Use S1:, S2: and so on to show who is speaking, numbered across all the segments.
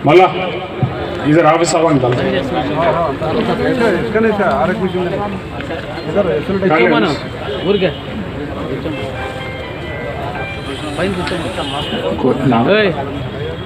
S1: మళ్ళా ఇద్దరు ఆఫీస్ అవ్వండి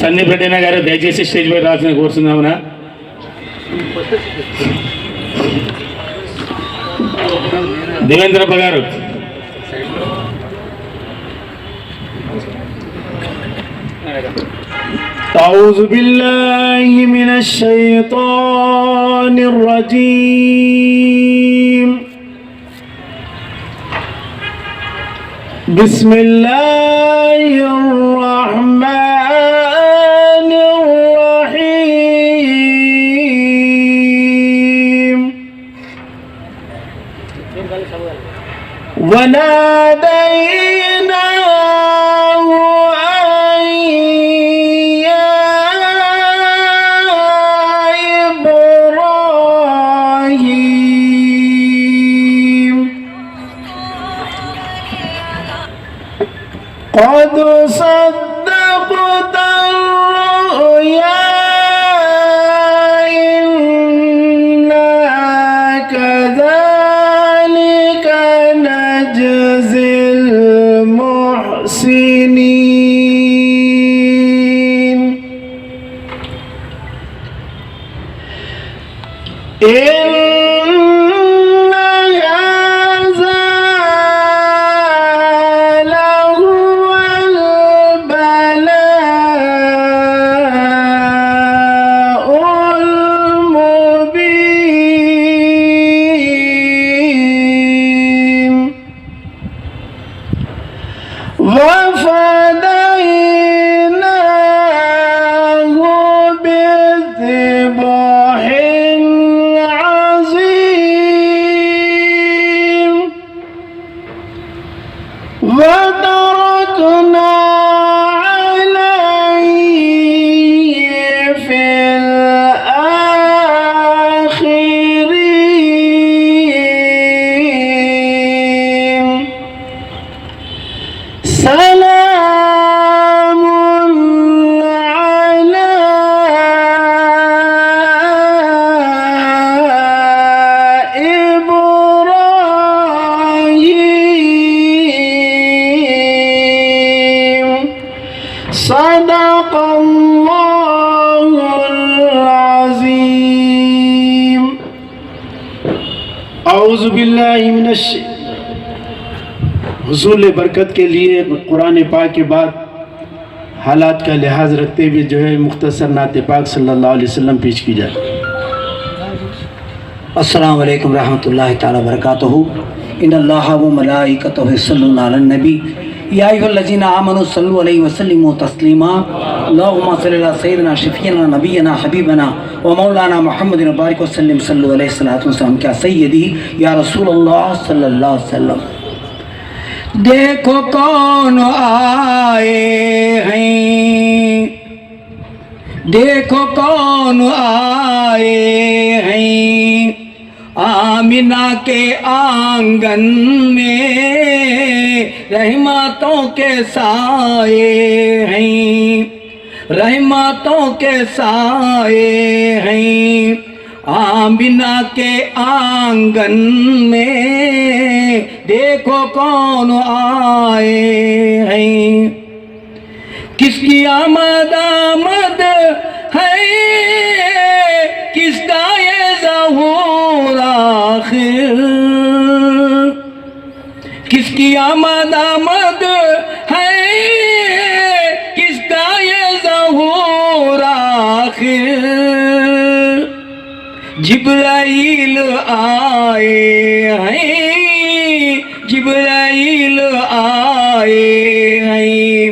S2: సన్నీ రెడ్డి గారు దయచేసి స్టేజ్ పై రాసిన కోరుతున్నామన్నా. దేవేంద్రప్ప గారు
S3: أعوذ بالله من الشيطان الرجيم. بسم الله الرحمن الرحيم. وناديناه أن يا إبراهيم قد صدقت الرؤيا إنا كذلك نجزي المحسنين. إن هذا لهو البلاء المبين. وفديناه بذبح عظيم. وتركنا عليه في الآخرين. سلام على إبراهيم. صدق الله العظيم. اعوذ باللہ من حصول برکت کے لیے قرآن پاک کے بعد حالات کا لحاظ رکھتے ہوئے جو ہے مختصر نعت پاک صلی اللہ علیہ وسلم پیش کی جائے.
S4: السلام علیکم ورحمۃ اللہ تعالی وبرکاتہ. ان اللہ و ملائکتہ یصلون علی النبی یا ایھا الذین آمنوا صلوا علیہ وسلموا تسلیما. اللهم صل علی سیدنا شفیعنا نبینا حبیبنا و مولانا محمد وبارک وسلم. صلو علیہ السلام کیا سیدی یا رسول اللہ صلی اللہ علیہ وسلم. دیکھو کون آئے ہیں، دیکھو کون آئے ہیں آمنہ کے آنگن میں، رحمتوں کے سائے ہیں، رحمتوں کے سائے ہیں آمنہ کے آنگن میں. دیکھو کون آئے ہیں، کس کی آمد آمد ہے، کس کا یہ ظہور آخر، کس کی آمد آمد ہے، کس کا یہ ظہور آخر. جبرائیل آئے ہیں، جبرائیل آئے ہیں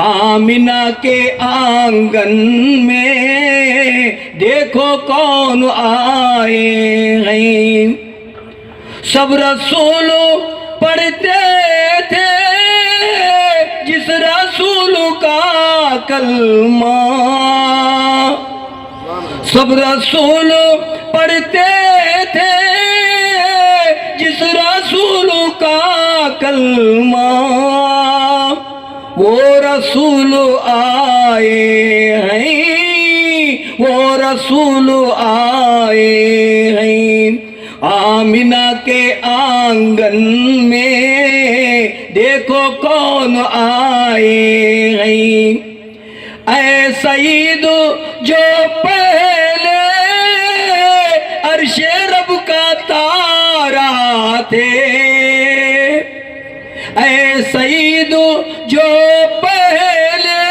S4: آمنہ کے آنگن میں. دیکھو کون آئے ہیں. سب رسول پڑھتے تھے جس رسول کا کلمہ سب رسول پڑھتے تھے، جس رسول کا کلمہ وہ رسول آئے ہیں، وہ رسول آئے ہیں۔ آمینہ کے آنگن میں دیکھو کون آئے ہیں، اے سعید جو پہلے عرش رب کا تارا تھے، اے سعید جو پہلے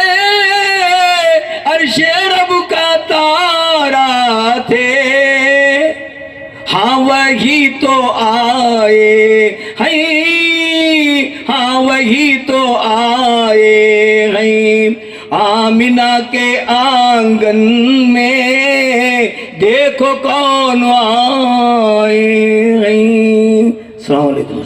S4: عرش رب کا تارا تھے، ہاں وہی تو آئے ہیں، ہاں وہی تو آئے ہیں۔ آمینہ کے آنگن میں دیکھو کون آئے ہیں۔ السلام علیکم۔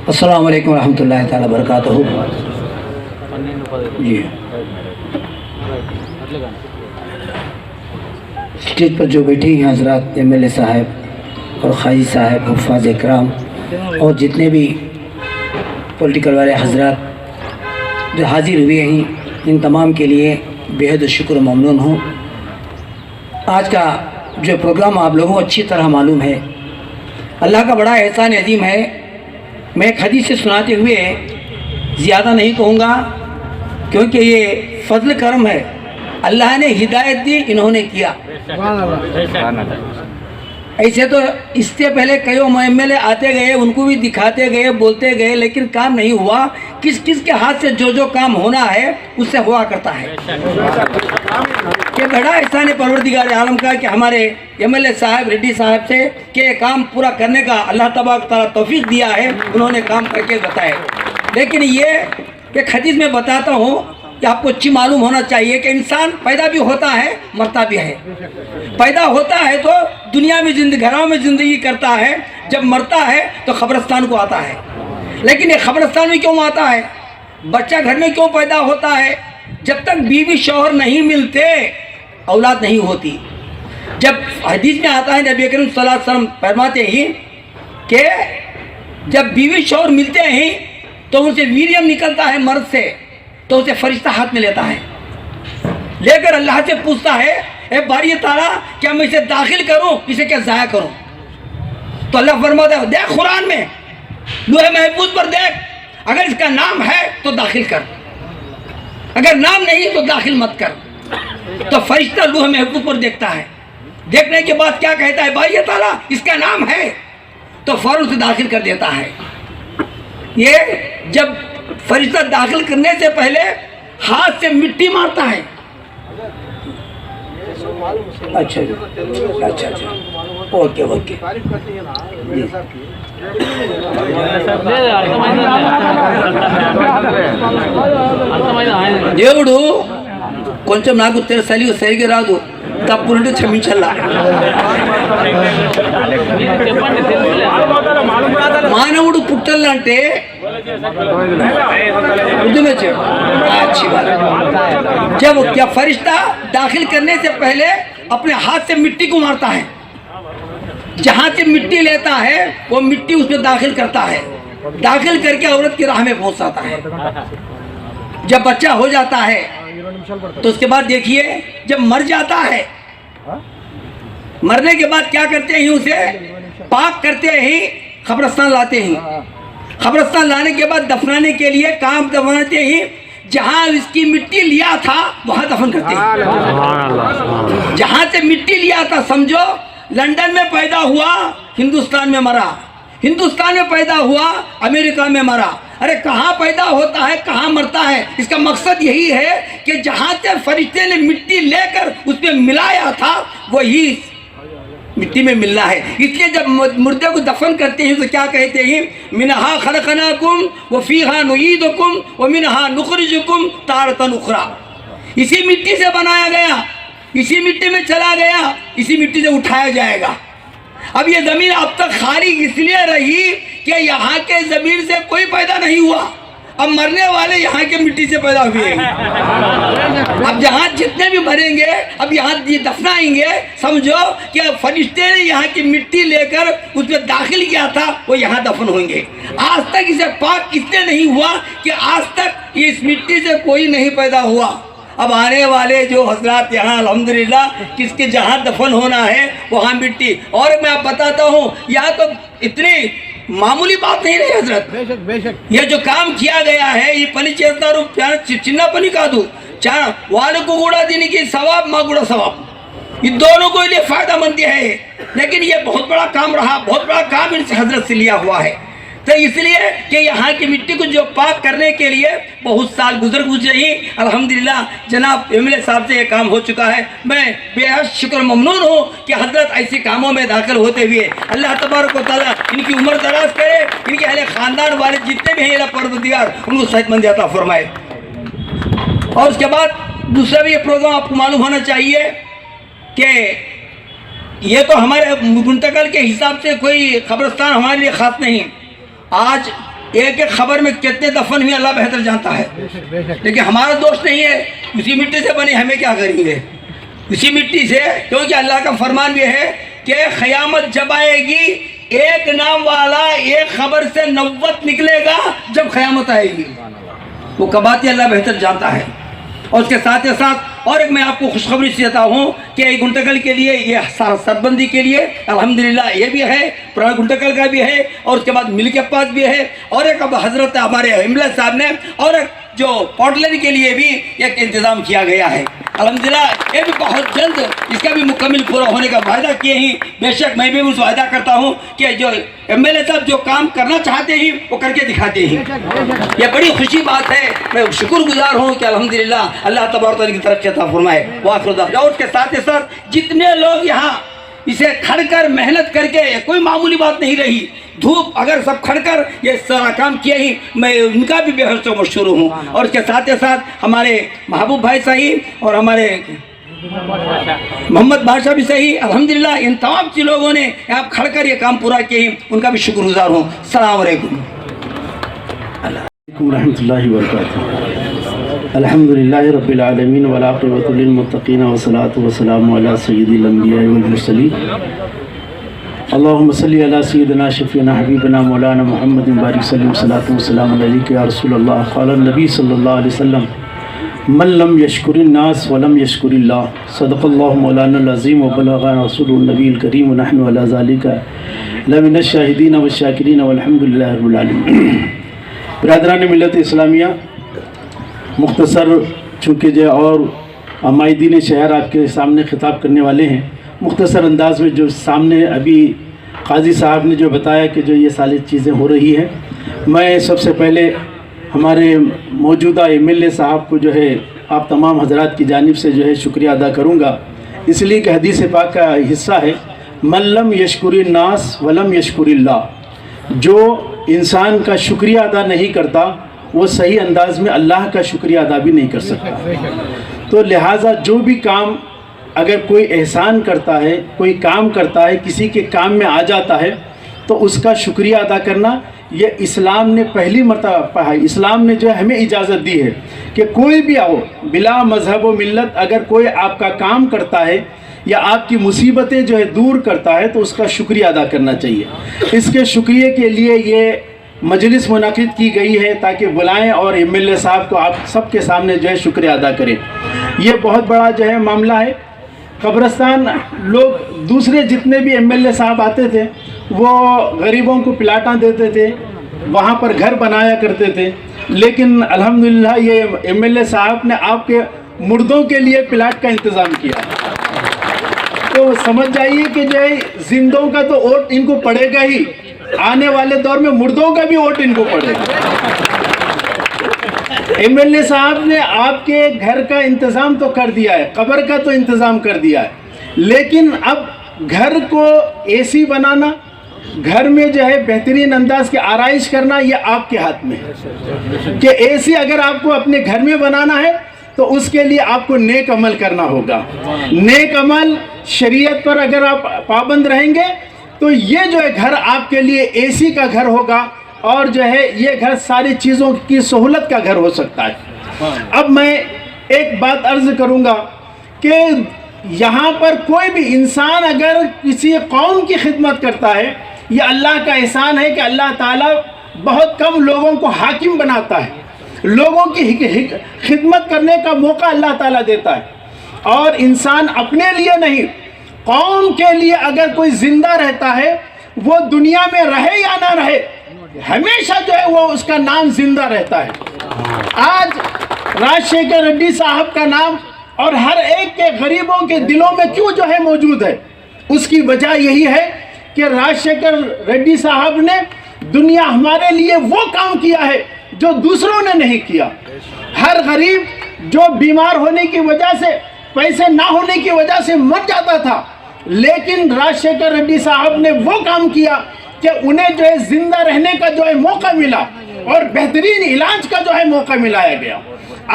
S4: السلام علیکم ورحمۃ اللہ تعالیٰ وبرکاتہ۔ جی اسٹیج پر جو بیٹھے ہیں حضرات ایم ایل اے صاحب اور قاضی صاحب، حفاظ اکرام اور جتنے بھی پولیٹیکل والے حضرات جو حاضر ہوئے ہیں، ان تمام کے لیے بےحد شکر و ممنون ہوں۔ آج کا جو پروگرام آپ لوگوں کو اچھی طرح معلوم ہے، اللہ کا بڑا احسان عظیم ہے۔ میں ایک حدیث سے سناتے ہوئے زیادہ نہیں کہوں گا، کیونکہ یہ فضل کرم ہے، اللہ نے ہدایت دی، انہوں نے کیا۔ ایسے تو اس سے پہلے کئی ایم ایل اے آتے گئے، ان کو بھی دکھاتے گئے، بولتے گئے، لیکن کام نہیں ہوا۔ کس کس کے ہاتھ سے جو جو کام ہونا ہے اس سے ہوا کرتا ہے۔ کہ بڑا احسان ہے پروردگار عالم کا کہ ہمارے ایم ایل اے صاحب ریڈی صاحب سے کہ یہ کام پورا کرنے کا اللہ تبارک تعالیٰ توفیق دیا ہے، انہوں نے کام کر کے بتائے۔ لیکن یہ ایک حدیث میں بتاتا ہوں کہ آپ کو اچھی معلوم ہونا چاہیے کہ انسان پیدا بھی ہوتا ہے، مرتا بھی ہے۔ پیدا ہوتا ہے تو دنیا میں گھروں میں زندگی کرتا ہے، جب مرتا ہے تو قبرستان کو آتا ہے۔ لیکن یہ قبرستان میں کیوں آتا ہے؟ بچہ گھر میں کیوں پیدا ہوتا ہے؟ جب تک بیوی شوہر نہیں ملتے اولاد نہیں ہوتی۔ جب حدیث میں آتا ہے نبی کریم صلی اللہ علیہ وسلم فرماتے ہیں کہ جب بیوی شوہر ملتے ہیں تو ان سے ویریم نکلتا ہے مرد سے، تو اسے فرشتہ ہاتھ میں لیتا ہے، لے کر اللہ سے پوچھتا ہے اے باری تعالیٰ کیا میں اسے داخل کروں، اسے کیا ضائع کروں؟ تو اللہ فرماتا ہے دیکھ قرآن میں لوح محفوظ پر دیکھ، اگر اس کا نام ہے تو داخل کر، اگر نام نہیں تو داخل مت کر۔ تو فرشتہ لوح محفوظ پر دیکھتا ہے، دیکھنے کے بعد کیا کہتا ہے باری تعالیٰ اس کا نام ہے، تو فوراً اسے داخل کر دیتا ہے۔ یہ جب فرشتہ داخل کرنے سے پہلے ہاتھ سے مٹی مارتا ہے۔ اچھا جی، اچھا اچھا، اوکے اوکے۔ దేవుడు కొంచెం నాకు సరిగ్గా రాదు, తప్పులుంటే క్షమించాలా। మానవుడు పుట్టాలంటే اردو میں اچھی بات۔ جب فرشتہ داخل کرنے سے پہلے اپنے ہاتھ سے مٹی کو مارتا ہے، جہاں سے مٹی لیتا ہے وہ مٹی اس میں داخل کرتا ہے، داخل کر کے عورت کی راہ میں پہنچاتا ہے۔ جب بچہ ہو جاتا ہے تو اس کے بعد دیکھیے جب مر جاتا ہے، مرنے کے بعد کیا کرتے ہیں، اسے پاک کرتے ہیں، قبرستان لاتے ہیں۔ قبرستان لانے کے بعد دفنانے کے لیے کام دفناتے ہیں، جہاں اس کی مٹی لیا تھا وہاں دفن کرتے ہیں۔ جہاں سے مٹی لیا تھا، سمجھو لندن میں پیدا ہوا ہندوستان میں مرا، ہندوستان میں پیدا ہوا امریکہ میں مرا۔ ارے کہاں پیدا ہوتا ہے کہاں مرتا ہے؟ اس کا مقصد یہی ہے کہ جہاں سے فرشتے نے مٹی لے کر اس میں ملایا تھا وہی مٹی میں ملنا ہے۔ اس لیے جب مردے کو دفن کرتے ہیں تو کیا کہتے ہیں، منہا خلقناکم وفیہا نعیدکم ومنہا نخرجکم تارۃ اخری۔ اسی مٹی سے بنایا گیا، اسی مٹی میں چلا گیا، اسی مٹی سے اٹھایا جائے گا۔ اب یہ زمین اب تک خالی اس لیے رہی کہ یہاں کے زمین سے کوئی پیدا نہیں ہوا، اب مرنے والے یہاں کے مٹی سے پیدا ہوئے ہیں۔ اب جہاں جتنے بھی مریں گے، اب یہاں دفنائیں گے، سمجھو کہ فرشتے نے یہاں کی مٹی لے کر اس میں داخل کیا تھا، وہ یہاں دفن ہوئیں گے۔ آج تک اسے پاک اس لیے نہیں ہوا کہ آج تک اس مٹی سے کوئی نہیں پیدا ہوا۔ اب آنے والے جو حضرات یہاں الحمدللہ کس کے جہاں دفن ہونا ہے وہاں مٹی، اور میں آپ بتاتا ہوں یہاں تو اتنی معمولی بات نہیں رہی حضرت، یہ جو کام کیا گیا ہے یہ پنی چیتنا روپ چنہ پنی کا دو چاہ والوں کو گوڑا دینے کی ثواب ماں گوڑا ثواب، یہ دونوں کو لیے فائدہ مندی ہے، لیکن یہ بہت بڑا کام رہا، بہت بڑا کام ان سے حضرت سے لیا ہوا ہے۔ تو اس لیے کہ یہاں کی مٹی کو جو پاک کرنے کے لیے بہت سال گزرے ہی الحمدللہ جناب ایم ایل اے صاحب سے یہ کام ہو چکا ہے۔ میں بے حد شکر ممنون ہوں کہ حضرت ایسی کاموں میں داخل ہوتے ہوئے اللہ تبارک و تعالیٰ ان کی عمر دراز کرے، ان کے اہل خاندان والے جتنے بھی ہیں اللہ پروردگار ان کو صحت مندی عطا فرمائے۔ اور اس کے بعد دوسرا بھی یہ پروگرام آپ کو معلوم ہونا چاہیے کہ یہ تو ہمارے منتقل کے حساب سے کوئی قبرستان ہمارے لیے خاص نہیں، آج ایک ایک خبر میں کتنے دفن ہوئے اللہ بہتر جانتا ہے، لیکن ہمارا دوست نہیں ہے، اسی مٹی سے بنے ہمیں کیا کریں گے، اسی مٹی سے، کیونکہ اللہ کا فرمان بھی ہے کہ قیامت جب آئے گی ایک نام والا ایک خبر سے 90 نکلے گا جب قیامت آئے گی، وہ کب آتی اللہ بہتر جانتا ہے۔ اور اس کے ساتھ اور ایک میں آپ کو خوشخبری سے دیتا ہوں کہ گنٹکل کے لیے یہ سربندی کے لیے الحمدللہ یہ بھی ہے، پرانا گنٹکل کا بھی ہے، اور اس کے بعد مل کے پاس بھی ہے، اور ایک اب حضرت ہمارے ایم ایل اے صاحب نے اور ایک جو پورٹلر کے لیے بھی ایک انتظام کیا گیا ہے الحمدللہ، یہ بھی بہت جلد اس کا بھی مکمل پورا ہونے کا وعدہ کیے ہیں۔ بے شک میں بھی اس وعدہ کرتا ہوں کہ جو ایم ایل اے صاحب جو کام کرنا چاہتے ہیں وہ کر کے دکھاتے ہیں، یہ بڑی خوشی بات ہے، میں شکر گزار ہوں کہ الحمدللہ اللہ تبارک و تعالیٰ کی طرف سے عطا فرمائے۔ وآخر دعوانا، اور اس کے ساتھ جتنے لوگ یہاں اسے کھڑ کر محنت کر کے، کوئی معمولی بات نہیں رہی، دھوپ اگر سب کھڑ کر یہ سارا کام کیا ہی، میں ان کا بھی بے حد سے مشکور ہوں۔ اور اس کے ساتھ ہمارے محبوب بھائی صحیح اور ہمارے محمد بادشاہ بھی صحیح الحمدللہ، ان تمام چیز لوگوں نے یہاں کھڑ کر یہ کام پورا کیا ہی، ان کا بھی شکر گزار ہوں۔ السلام علیکم
S3: ورحمۃ اللہ وبرکاتہ۔ الحمدللہ رب العالمین والعاقبۃ للمتقین والصلاۃ والسلام علی سید الانبیاء والمرسلین، اللہم صلی علی سیدنا شفیعنا حبیبنا مولانا محمد بارک صلی صلاۃ والسلام علیک یا رسول اللہ۔ قال النبی صلی اللہ علیہ وسلم من لم یشکر الناس ولم یشکر اللہ، صدق اللہ مولانا العظیم وبلغنا رسول النبی الکریم ونحن علی ذالک لمن الشاہدین والشاکرین والحمد للہ رب العالمین۔ برادران ملت اسلامیہ، مختصر چونکہ جو اور عمائدین شہر آپ کے سامنے خطاب کرنے والے ہیں، مختصر انداز میں جو سامنے ابھی قاضی صاحب نے جو بتایا کہ جو یہ ساری چیزیں ہو رہی ہیں، میں سب سے پہلے ہمارے موجودہ ایم ایل اے صاحب کو جو ہے آپ تمام حضرات کی جانب سے جو ہے شکریہ ادا کروں گا، اس لیے کہ حدیث پاک کا حصہ ہے من لم یشکر الناس ولم یشکر اللہ، جو انسان کا شکریہ ادا نہیں کرتا وہ صحیح انداز میں اللہ کا شکریہ ادا بھی نہیں کر سکتا۔ تو لہٰذا جو بھی کام اگر کوئی احسان کرتا ہے، کوئی کام کرتا ہے، کسی کے کام میں آ جاتا ہے تو اس کا شکریہ ادا کرنا یہ اسلام نے پہلی مرتبہ ہے، اسلام نے جو ہے ہمیں اجازت دی ہے کہ کوئی بھی آؤ بلا مذہب و ملت اگر کوئی آپ کا کام کرتا ہے یا آپ کی مصیبتیں جو ہے دور کرتا ہے تو اس کا شکریہ ادا کرنا چاہیے۔ اس کے شکریہ کے لیے یہ مجلس منعقد کی گئی ہے تاکہ بلائیں اور ایم ایل اے صاحب کو آپ سب کے سامنے جو ہے شکریہ ادا کریں۔ یہ بہت بڑا جو ہے معاملہ ہے۔ قبرستان لوگ دوسرے جتنے بھی ایم ایل اے صاحب آتے تھے وہ غریبوں کو پلاٹاں دیتے تھے، وہاں پر گھر بنایا کرتے تھے، لیکن الحمدللہ یہ ایم ایل اے صاحب نے آپ کے مردوں کے لیے پلاٹ کا انتظام کیا۔ تو سمجھ جائیے کہ جو ہے زندوں کا تو ووٹ ان کو پڑے گا ہی، آنے والے دور میں مردوں کا بھی ووٹ ان کو پڑے گا۔ ایم ایل اے صاحب نے آپ کے گھر کا انتظام تو کر دیا ہے، قبر کا تو انتظام کر دیا ہے، لیکن اب گھر کو اے سی بنانا، گھر میں جو ہے بہترین انداز کی آرائش کرنا یہ آپ کے ہاتھ میں ہے کہ اے سی اگر آپ کو اپنے گھر میں بنانا ہے تو اس کے لیے آپ کو نیک عمل کرنا ہوگا۔ نیک عمل شریعت پر اگر آپ پابند رہیں گے
S5: تو یہ جو ہے گھر آپ کے لیے اے سی کا گھر ہوگا اور جو ہے یہ گھر ساری چیزوں کی سہولت کا گھر ہو سکتا ہے۔ اب میں ایک بات عرض کروں گا کہ یہاں پر کوئی بھی انسان اگر کسی قوم کی خدمت کرتا ہے، یہ اللہ کا احسان ہے کہ اللہ تعالیٰ بہت کم لوگوں کو حاکم بناتا ہے، لوگوں کی خدمت کرنے کا موقع اللہ تعالیٰ دیتا ہے، اور انسان اپنے لیے نہیں قوم کے لیے اگر کوئی زندہ رہتا ہے، وہ دنیا میں رہے یا نہ رہے ہمیشہ جو ہے وہ اس کا نام زندہ رہتا ہے۔ آج راجشیکھر ریڈی صاحب کا نام اور ہر ایک کے غریبوں کے دلوں میں کیوں جو ہے موجود ہے، اس کی وجہ یہی ہے کہ راجشیکھر ریڈی صاحب نے دنیا ہمارے لیے وہ کام کیا ہے جو دوسروں نے نہیں کیا۔ ہر غریب جو بیمار ہونے کی وجہ سے، پیسے نہ ہونے کی وجہ سے مر جاتا تھا، لیکن راجشیکھر ریڈی صاحب نے وہ کام کیا کہ انہیں جو ہے زندہ رہنے کا جو ہے موقع ملا اور بہترین علاج کا جو ہے موقع ملایا گیا۔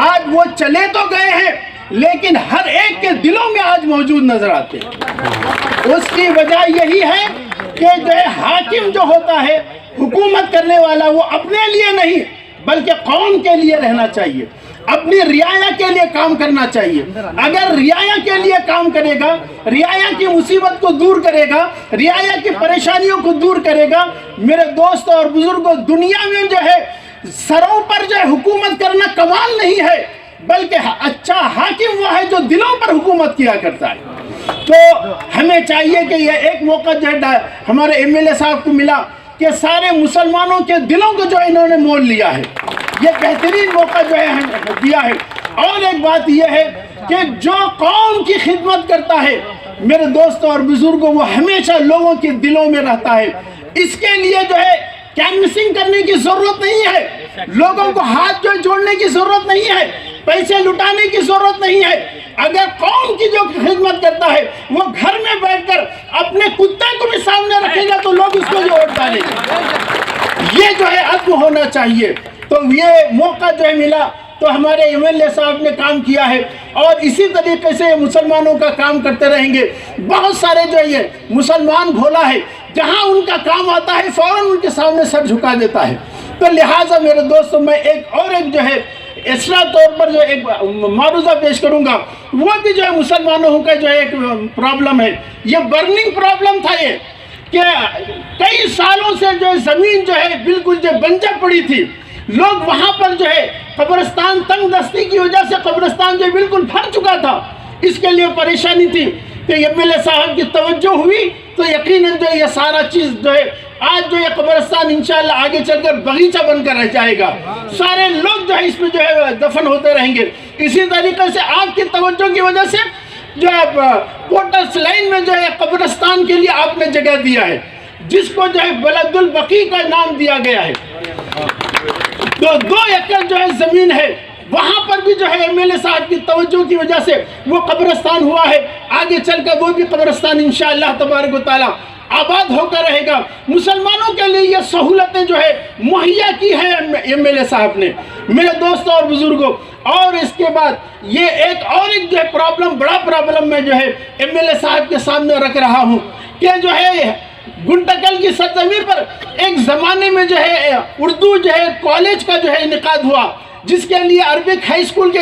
S5: آج وہ چلے تو گئے ہیں لیکن ہر ایک کے دلوں میں آج موجود نظر آتے ہیں۔ اس کی وجہ یہی ہے کہ جو ہے حاکم جو ہوتا ہے، حکومت کرنے والا، وہ اپنے لیے نہیں بلکہ قوم کے لیے رہنا چاہیے، اپنی رعایا کے لیے کام کرنا چاہیے۔ اگر رعایا کے لیے کام کرے گا، رعایا کی مصیبت کو دور کرے گا، رعایا کی پریشانیوں کو دور کرے گا، میرے دوستوں اور بزرگوں، دنیا میں جو ہے سروں پر جو ہے حکومت کرنا کمال نہیں ہے، بلکہ اچھا حاکم وہ ہے جو دلوں پر حکومت کیا کرتا ہے۔ تو ہمیں چاہیے کہ یہ ایک موقع جو ہے ہمارے ایم ایل اے صاحب کو ملا کہ سارے مسلمانوں کے دلوں کو جو انہوں نے مول لیا ہے، یہ بہترین موقع جو ہے دیا ہے۔ اور ایک بات یہ ہے کہ جو قوم کی خدمت کرتا ہے میرے دوستوں اور بزرگوں، وہ ہمیشہ لوگوں کے دلوں میں رہتا ہے۔ اس کے لیے جو ہے کینوسنگ کرنے کی ضرورت نہیں ہے، لوگوں کو ہاتھ جو جوڑنے کی ضرورت نہیں ہے، پیسے لٹانے کی ضرورت نہیں ہے۔ اگر قوم کی جو خدمت کرتا ہے وہ گھر میں بیٹھ کر اپنے کتے کو بھی سامنے رکھے گا تو لوگ اس کو جو ووٹ ڈالیں گے۔ یہ جو ہے عزم ہونا چاہیے۔ تو یہ موقع جو ہے ملا تو ہمارے ایم ایل اے صاحب نے کام کیا ہے اور اسی طریقے سے مسلمانوں کا کام کرتے رہیں گے۔ بہت سارے جو یہ مسلمان بھولا ہے، جہاں ان کا کام آتا ہے فوراً ان کے سامنے سر جھکا دیتا ہے۔ تو لہٰذا میرے دوستوں، میں ایک جو ہے ایکسٹرا طور پر جو ایک معروضہ پیش کروں گا، وہ بھی جو ہے مسلمانوں کا جو ہے ایک پرابلم ہے، یہ برننگ پرابلم تھا یہ کہ کئی سالوں سے جو زمین جو ہے بالکل جو بنجر پڑی تھی، لوگ وہاں پر جو ہے قبرستان، تنگ دستی کی وجہ سے قبرستان جو بالکل بھر چکا تھا، اس کے لیے پریشانی تھی کہ ایم ایل اے صاحب کی توجہ ہوئی تو یقیناً جو یہ سارا چیز جو ہے آج جو یہ قبرستان انشاءاللہ آگے چل کر باغیچہ بن کر رہ جائے گا، سارے لوگ جو ہے اس میں جو ہے دفن ہوتے رہیں گے۔ اسی طریقے سے آپ کی توجہ کی وجہ سے جو پورٹرس لائن میں جو ہے قبرستان کے لیے آپ نے جگہ دیا ہے، جس کو جو ہے بلد البقیع کا نام دیا گیا ہے۔ تو 2 ایکڑ جو ہے زمین ہے، وہاں پر بھی جو ہے ایم ایل اے صاحب کی توجہ کی وجہ سے وہ قبرستان ہوا ہے۔ آگے چل کر وہ بھی قبرستان انشاءاللہ تبارک و تعالی آباد ہو کر رہے گا۔ مسلمانوں کے لیے یہ سہولتیں جو ہے مہیا کی ہے ایم ایل اے صاحب نے، میرے دوستوں اور بزرگوں۔ اور اس کے بعد یہ ایک جو ہے پرابلم، بڑا پرابلم میں جو ہے ایم ایل اے صاحب کے سامنے رکھ رہا ہوں کہ جو ہے گنٹکل کی سرزمین پر ایک زمانے میں جو ہے اردو جو ہے کالج کا جو ہے انعقاد ہوا، جس کے لیے عربک ہائی اسکول کے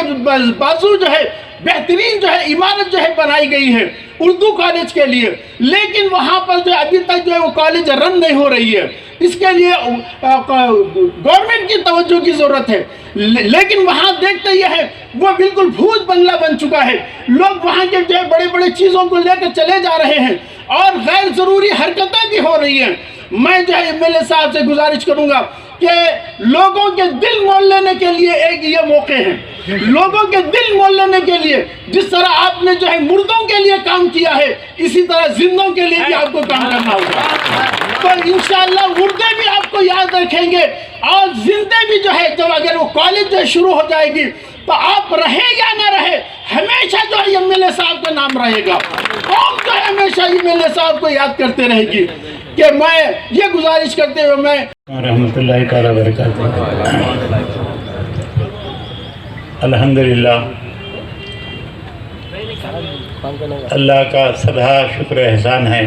S5: بازو جو ہے بہترین جو ہے عمارت جو ہے بنائی گئی ہے اردو کالج کے لیے، لیکن وہاں پر جو ابھی تک جو ہے وہ کالج رن نہیں ہو رہی ہے۔ اس کے لیے گورنمنٹ کی توجہ کی ضرورت ہے، لیکن وہاں دیکھتے یہ ہے وہ بالکل بھوت بنگلہ بن چکا ہے۔ لوگ وہاں کے جو ہے بڑے بڑے چیزوں کو لے کر چلے جا رہے ہیں اور غیر ضروری حرکتیں بھی ہو رہی ہیں۔ میں جو ہے ایم ایل اے صاحب سے گزارش کروں گا کہ لوگوں کے دل مول لینے کے لیے ایک یہ موقع ہے، لوگوں کے دل مول لینے کے لیے جس طرح آپ نے جو ہے مردوں کے لیے کام کیا ہے، اسی طرح زندوں کے لیے بھی آپ کو کام کرنا ہوگا۔ تو انشاءاللہ مردے بھی آپ کو یاد رکھیں گے اور زندے بھی جو ہے جب اگر وہ کالج جو شروع ہو جائے گی تو آپ رہے یا نہ رہے ہمیشہ جو ہے ایم ایل اے صاحب کا نام رہے گا، قوم جو ہے ہمیشہ ایم ایل اے صاحب کو یاد کرتے رہے گی۔ کہ میں یہ گزارش کرتے ہوئے میں
S2: رحمۃ اللہ تعالیٰ وبرکاتہ، الحمدللہ اللہ کا سدا شکر احسان ہے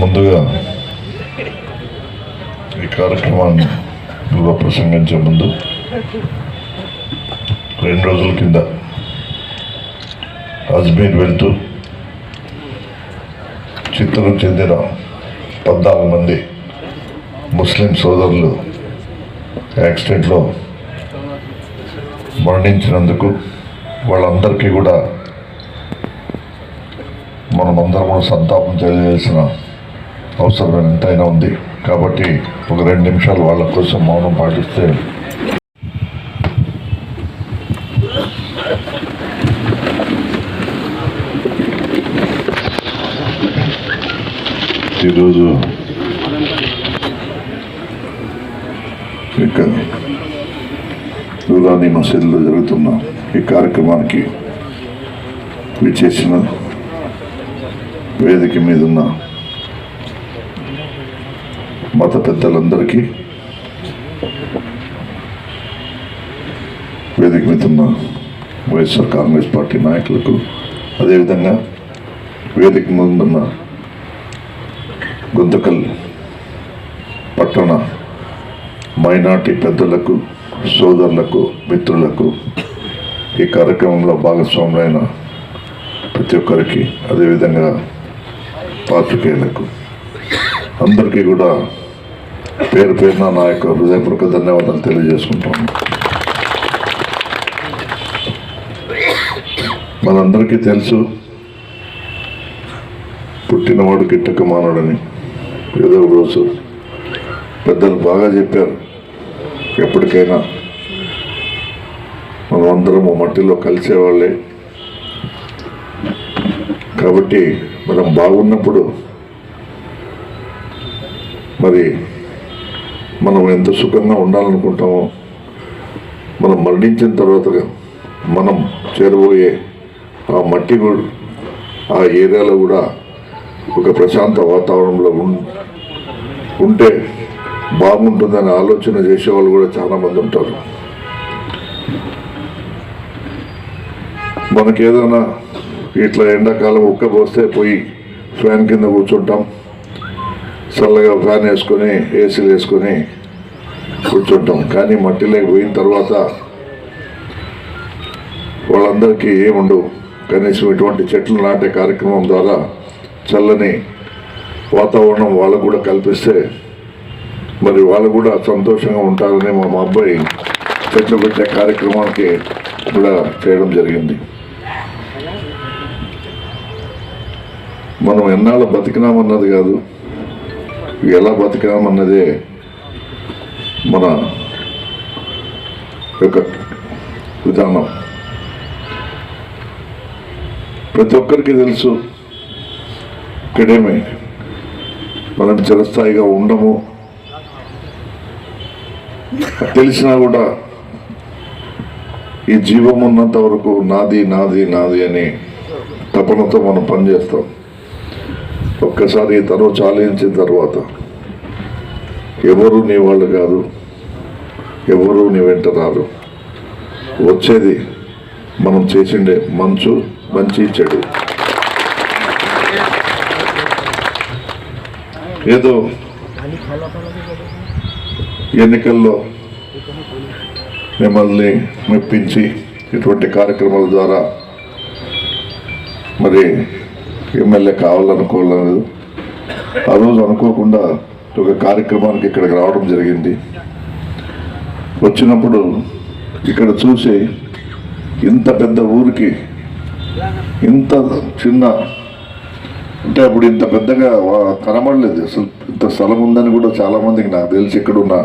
S6: ముందుగా ఈ కార్యక్రమాన్ని ప్రసంగించే ముందు 2 రోజుల కింద అజ్మీర్ వెళ్తూ చిత్తూరుకు చెందిన 14 మంది ముస్లిం సోదరులు యాక్సిడెంట్లో మరణించినందుకు వాళ్ళందరికీ కూడా మనమందరం కూడా సంతాపం తెలియజేసిన అవసరం ఎంతైనా ఉంది. కాబట్టి ఒక 2 నిమిషాలు వాళ్ళ కోసం మౌనం పాటిస్తే ఈరోజు ఇక్కడ నూరానీ మసీదులో జరుగుతున్న ఈ కార్యక్రమానికి విచ్చేసిన వేదిక మీద ఉన్న మత పెద్దలందరికీ, వేదిక మీద ఉన్న వైఎస్ఆర్ కాంగ్రెస్ పార్టీ నాయకులకు, అదేవిధంగా వేదిక ముందున్న గుంతకల్ పట్టణ మైనార్టీ పెద్దలకు, సోదరులకు, మిత్రులకు, ఈ కార్యక్రమంలో భాగస్వాములైన ప్రతి ఒక్కరికి, అదేవిధంగా పాత్రికేయులకు అందరికీ కూడా పేరు పేరున నా యొక్క హృదయపూర్వక ధన్యవాదాలు తెలియజేసుకుంటాను. మనందరికీ తెలుసు పుట్టినవాడు గిట్టక మానడని. ఏదో రోజు పెద్దలు బాగా చెప్పారు, ఎప్పటికైనా మనం అందరము మట్టిలో కలిసేవాళ్ళే. కాబట్టి మనం బాగున్నప్పుడు మరి మనం ఎంత సుఖంగా ఉండాలనుకుంటామో మనం మరణించిన తర్వాత మనం చేరబోయే ఆ మట్టి కూడా ఆ ఏరియాలో కూడా ఒక ప్రశాంత వాతావరణంలో ఉంటే బాగుంటుందని ఆలోచన చేసేవాళ్ళు కూడా చాలామంది ఉంటారు. మనకేదైనా ఇట్లా ఎండాకాలం ఉక్కబోస్తే పోయి ఫ్యాన్ కింద కూర్చుంటాం, చల్లగా ఫ్యాన్ వేసుకొని ఏసీలు వేసుకొని కూర్చుంటాం. కానీ మట్టిలోకి పోయిన తర్వాత వాళ్ళందరికీ ఏముండవు. కనీసం ఇటువంటి చెట్లు నాటే కార్యక్రమం ద్వారా చల్లని వాతావరణం వాళ్ళకు కూడా కల్పిస్తే మరి వాళ్ళు కూడా సంతోషంగా ఉంటారని మా అబ్బాయి చెట్లు పెట్టే కార్యక్రమానికి కూడా చేయడం జరిగింది. మనం ఎన్నాళ్ళు బతికినామన్నది కాదు, ఎలా బతికినామన్నదే మన యొక్క విధానం. ప్రతి ఒక్కరికి తెలుసు ఇక్కడేమి మనం చిరస్థాయిగా ఉండము. తెలిసినా కూడా ఈ జీవం ఉన్నంత వరకు నాది నాది నాది అని తపనతో మనం పనిచేస్తాం. ఒక్కసారి ఈ తరం ఆలోచించిన తర్వాత ఎవరు నీ వాళ్ళు కాదు, ఎవరు నీ వెంట రారు. వచ్చేది మనం చేసిండే మంచి చెడు. ఏదో ఎన్నికల్లో మిమ్మల్ని మెప్పించి ఇటువంటి కార్యక్రమాల ద్వారా మరి ఎమ్మెల్యే కావాలనుకోలేదు. ఆ రోజు అనుకోకుండా ఒక కార్యక్రమానికి ఇక్కడికి రావడం జరిగింది. వచ్చినప్పుడు ఇక్కడ చూసి ఇంత పెద్ద ఊరికి ఇంత చిన్న అంటే అప్పుడు ఇంత పెద్దగా కనబడలేదు. అసలు ఇంత స్థలం ఉందని కూడా చాలామందికి నాకు తెలిసి ఇక్కడ ఉన్న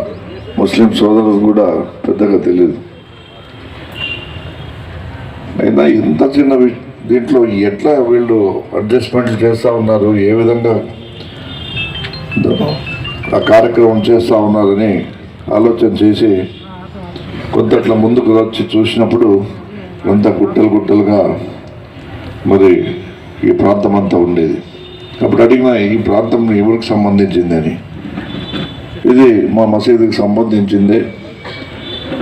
S6: ముస్లిం సోదరులు కూడా పెద్దగా తెలియదు. అయినా ఇంత చిన్న దీంట్లో ఎట్లా వీళ్ళు అడ్జస్ట్మెంట్లు చేస్తూ ఉన్నారు, ఏ విధంగా ఆ కార్యక్రమం చేస్తూ ఉన్నారని ఆలోచన చేసి కొంతట్లా ముందుకు వచ్చి చూసినప్పుడు అంత గుట్టలుగా మరి ఈ ప్రాంతం అంతా ఉండేది. అప్పుడు అడిగిన ఈ ప్రాంతం ఎవరికి సంబంధించింది అని. ఇది మా మసీదుకి సంబంధించిందే,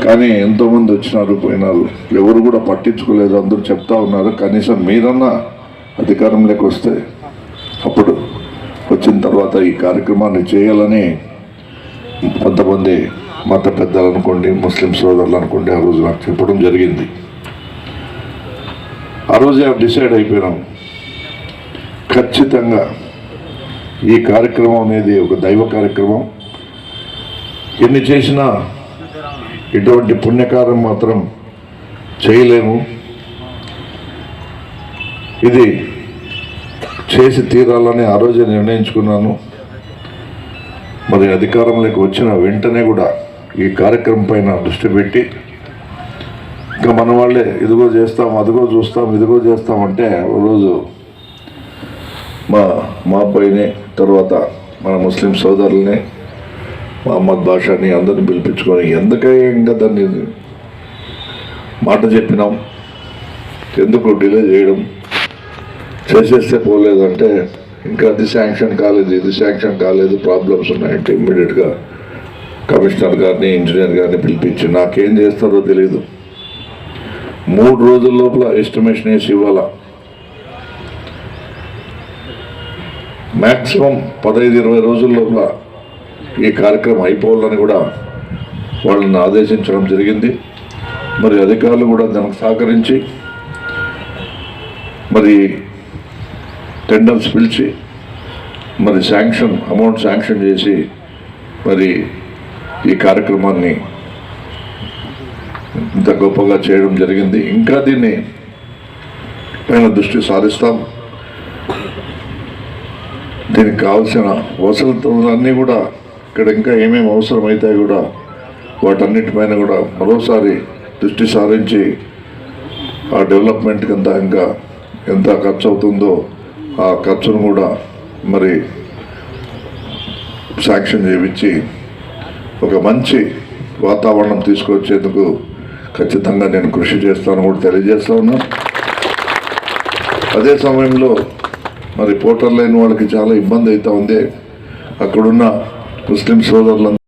S6: కానీ ఎంతోమంది వచ్చినారు పోయినారు, ఎవరు కూడా పట్టించుకోలేదు. అందరూ చెప్తా ఉన్నారు కనీసం మీరన్నా అధికారంలోకి వస్తే. అప్పుడు వచ్చిన తర్వాత ఈ కార్యక్రమాన్ని చేయాలని కొంతమంది మత పెద్దలు అనుకోండి, ముస్లిం సోదరులు అనుకోండి, ఆ రోజు నాకు చెప్పడం జరిగింది. ఆ రోజే డిసైడ్ అయిపోయినాం, ఖచ్చితంగా ఈ కార్యక్రమం అనేది ఒక దైవ కార్యక్రమం. ఎన్ని చేసినా ఇటువంటి పుణ్యకార్యం మాత్రం చేయలేము. ఇది చేసి తీరాలని ఆ రోజే నిర్ణయించుకున్నాను. మరి అధికారంలోకి వచ్చిన వెంటనే కూడా ఈ కార్యక్రమం పైన దృష్టి పెట్టి ఇంకా మన వాళ్ళే ఇదిగో చేస్తాం, అదిగో చూస్తాం, ఇదిగో చేస్తామంటే రోజు మా అబ్బాయిని, తర్వాత మన ముస్లిం సోదరుల్ని, మహమ్మద్ బాషాని అందరిని పిలిపించుకొని ఎందుకంగా దాన్ని మాట చెప్పినాం. ఎందుకు డిలే చేయడం, చేసేస్తే పోలేదంటే ఇంకా అది శాంక్షన్ కాలేదు, ఇది శాంక్షన్ కాలేదు, ప్రాబ్లమ్స్ ఉన్నాయంటే ఇమ్మీడియట్గా కమిషనర్ గారిని, ఇంజనీర్ గారిని పిలిపించి నాకేం చేస్తారో తెలియదు, 3 రోజుల లోపల ఎస్టిమేషన్ వేసి ఇవ్వాలా. మ్యాక్సిమం 15-20 రోజుల లోపల ఈ కార్యక్రమం అయిపోవాలని కూడా వాళ్ళని ఆదేశించడం జరిగింది. మరి అధికారులు కూడా దానికి సహకరించి మరి టెండర్స్ పిలిచి మరి అమౌంట్ శాంక్షన్ చేసి మరి ఈ కార్యక్రమాన్ని ఇంత గొప్పగా చేయడం జరిగింది. ఇంకా దీన్ని పైన దృష్టి సారిస్తాం. దీనికి కావాల్సిన వసతులన్నీ కూడా ఇక్కడ ఇంకా ఏమేమి అవసరమవుతాయి కూడా వాటన్నిటిపైన కూడా మరోసారి దృష్టి సారించి ఆ డెవలప్మెంట్కి అంతా ఇంకా ఎంత ఖర్చు అవుతుందో ఆ ఖర్చును కూడా మరి శాంక్షన్ చేయించి ఒక మంచి వాతావరణం తీసుకొచ్చేందుకు ఖచ్చితంగా నేను కృషి చేస్తాను కూడా తెలియజేస్తా ఉన్నాను. అదే సమయంలో మరి పోర్టల్ లేని వాళ్ళకి చాలా ఇబ్బంది అవుతా ఉంది. అక్కడున్న ముస్లిం సోదరులందరూ